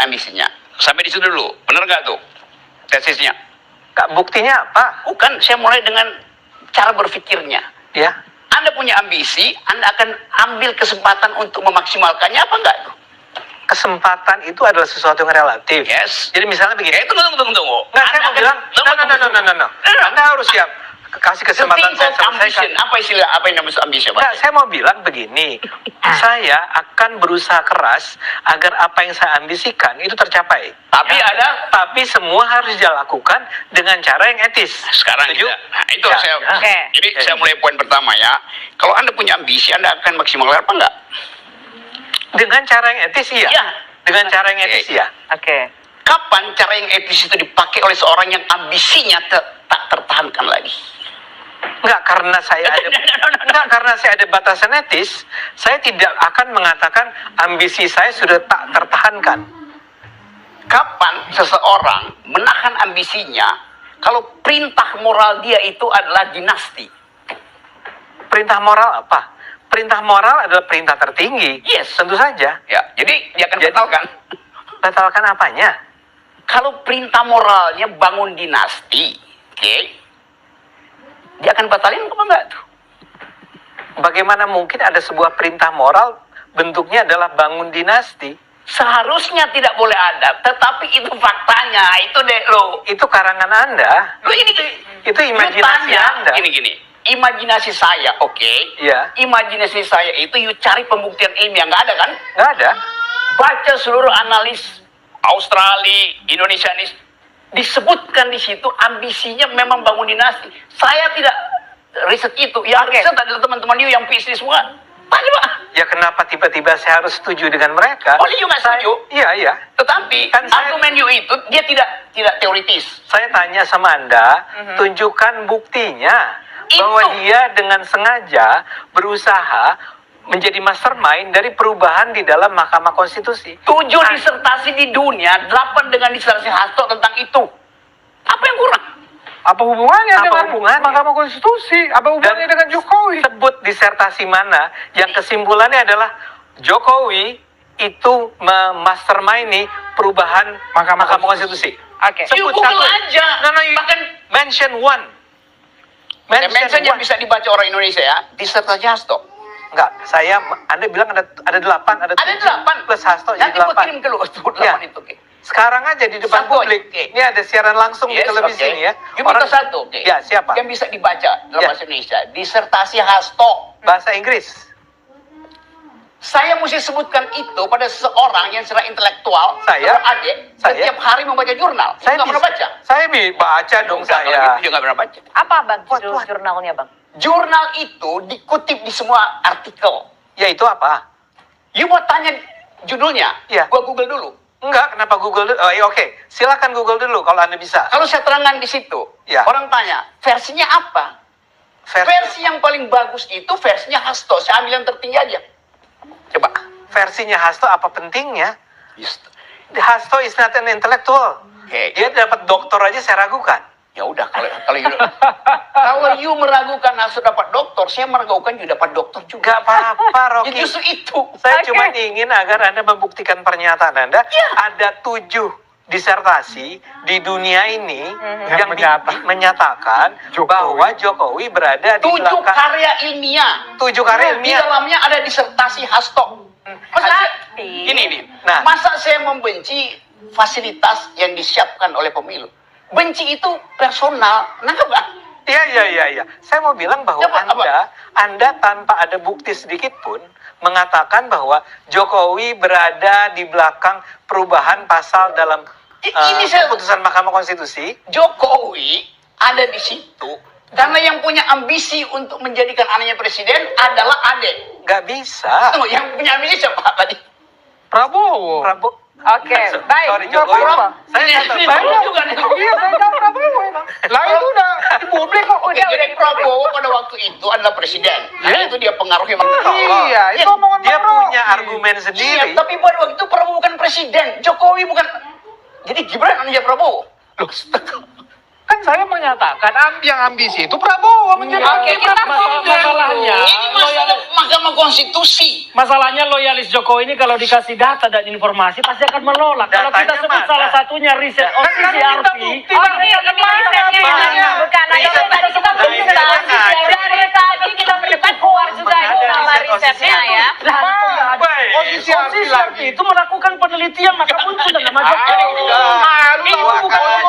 ambisinya. Sampai di situ dulu. Benar nggak tuh tesisnya? Kak, buktinya apa? Bukan, saya mulai dengan cara berpikirnya. Ya. Anda punya ambisi, Anda akan ambil kesempatan untuk memaksimalkannya apa enggak tuh? Kesempatan itu adalah sesuatu yang relatif. Yes. Jadi misalnya begini. Tunggu. Nggak, saya mau bilang, no. Anda harus siap. Kasih kesempatan saya selesaikan. Apa istilah, apa yang namanya ambisi? Nggak, saya mau bilang begini. Saya akan berusaha keras agar apa yang saya ambisikan itu tercapai. Tapi semua harus dilakukan dengan cara yang etis. Sekarang setuju? Nah, itu saya. Jadi saya mulai poin pertama ya. Kalau Anda punya ambisi, Anda akan maksimalkan apa enggak? Dengan cara yang etis, iya. Iya. Dengan cara yang etis, iya. Oke. Kapan cara yang etis itu dipakai oleh seorang yang ambisinya tak tertahankan lagi? Enggak, karena saya ada enggak, karena saya ada batasan etis, saya tidak akan mengatakan ambisi saya sudah tak tertahankan. Kapan seseorang menahan ambisinya kalau perintah moral dia itu adalah dinasti? Perintah moral apa? Perintah moral adalah perintah tertinggi. Yes. Tentu saja. Ya, jadi dia akan batalkan. Batalkan apanya? Kalau perintah moralnya bangun dinasti, oke? Dia akan batalin apa enggak tuh? Bagaimana mungkin ada sebuah perintah moral bentuknya adalah bangun dinasti? Seharusnya tidak boleh ada, tetapi itu faktanya, itu deh lo. Itu karangan Anda. Lo ini Itu imajinasi Anda. Gini. Imajinasi saya, oke? Iya. Imajinasi saya itu you cari pembuktian ilmiah, nggak ada kan? Nggak ada. Baca seluruh analis Australia, Indonesianis, disebutkan di situ ambisinya memang bangun dinasti. Saya tidak riset itu. Ya, riset ada teman-teman you yang PhD semua. Tanya Pak. Ya kenapa tiba-tiba saya harus setuju dengan mereka? Oh, you nggak setuju? Iya. Tetapi Kan argumen you itu dia tidak teoritis. Saya tanya sama Anda, tunjukkan buktinya bahwa dia dengan sengaja berusaha menjadi mastermind dari perubahan di dalam Mahkamah Konstitusi. 7 disertasi di dunia, 8 dengan disertasi Hasto tentang itu. Apa yang kurang? Apa hubungannya Apa dengan hubungannya? Mahkamah Konstitusi? Apa hubungannya dengan Jokowi? Sebut disertasi mana yang kesimpulannya adalah Jokowi itu memastermind perubahan Mahkamah Konstitusi. Oke. You Google aja. Bahkan Mention one. mention yang bisa dibaca orang Indonesia ya, disertasi Hasto. Enggak, Anda bilang ada 8, ada 7. Ada 8 plus Hasto jadi nanti gua 8. kirim ke lu 8 Ya. itu. Okay. Sekarang aja di depan Satu, publik. okay. Ini ada siaran langsung di televisi nih ya. You minta satu, okay. Ya, siapa? Yang bisa dibaca dalam Ya. bahasa Indonesia, disertasi Hasto. Bahasa Inggris. Saya mesti sebutkan itu pada seseorang yang secara intelektual, adik, saya- setiap hari membaca jurnal. Saya nggak pernah baca. Saya baca dong Kalau saya. gitu juga nggak pernah baca. Apa Bang What? jurnalnya Bang? Jurnal itu dikutip di semua artikel. Ya itu apa? You mau tanya judulnya? Iya. Gua Google dulu. Enggak, kenapa Google dulu? Oh, iya, oke. Silakan Google dulu kalau Anda bisa. Kalau saya terangkan di situ, Ya. orang tanya, versinya apa? Versi yang paling bagus itu versinya Hasto. Saya ambil yang tertinggi aja. Coba. Versinya Hasto apa pentingnya? Just. Hasto is not an intellectual. Oke. Dia dapat doktor aja saya ragukan. Ya udah kalau you, kalau you meragukan Hasto dapat doktor, saya meragukan you dapat doktor juga. Gak apa-apa, Ya Rocky. justru itu. Saya Oke. cuma ingin agar Anda membuktikan pernyataan Anda. Ada 7 disertasi di dunia ini yang menyatakan Jokowi. bahwa Jokowi berada di 7 belakang karya ilmiah. 7 karya Di ilmiah. dalamnya ada disertasi Hasto. Ini. Nah. Masa saya membenci fasilitas yang disiapkan oleh pemilu? Benci itu personal. Kenapa? Iya. Saya mau bilang bahwa Apa? Anda tanpa ada bukti sedikit pun mengatakan bahwa Jokowi berada di belakang perubahan pasal dalam Ini saya- keputusan Mahkamah Konstitusi. Jokowi ada di situ karena yang punya ambisi untuk menjadikan anaknya presiden adalah Ade. Nggak bisa. Tunggu, yang punya ambisi siapa tadi? Prabowo. Oke, baik. Sorry Jokowi. apa-apa. Saya nggak tahu. Prabowo juga nih. Iya, saya tahu Prabowo emang. Lah itu udah di publik kok. Oke, jadi Prabowo pada waktu itu adalah presiden. Nah, itu dia pengaruhnya Iya, itu omongan Dia Bang punya Rocky. argumen Iya, sendiri. tapi pada waktu itu Prabowo bukan presiden. Jokowi bukan. Jadi Gibran anaknya Prabowo. Loh, Kan saya menyatakan yang ambisi itu Prabowo menjadi Oke, kita Masalahnya, Ini masalah Mahkamah Konstitusi. masalahnya loyalis Jokowi ini kalau dikasih data dan informasi pasti akan menolak. Kalau kita Datanya sebut mana? salah satunya riset Kan OCCRP, bukti. ini risetnya Mana? bukan. Ayo tadi kita berdebat. Dari tadi kita berdebat keluar juga itu nama risetnya ya. OCCRP itu melakukan penelitian maka muncul nama Jokowi. Malu Ini lah. bukan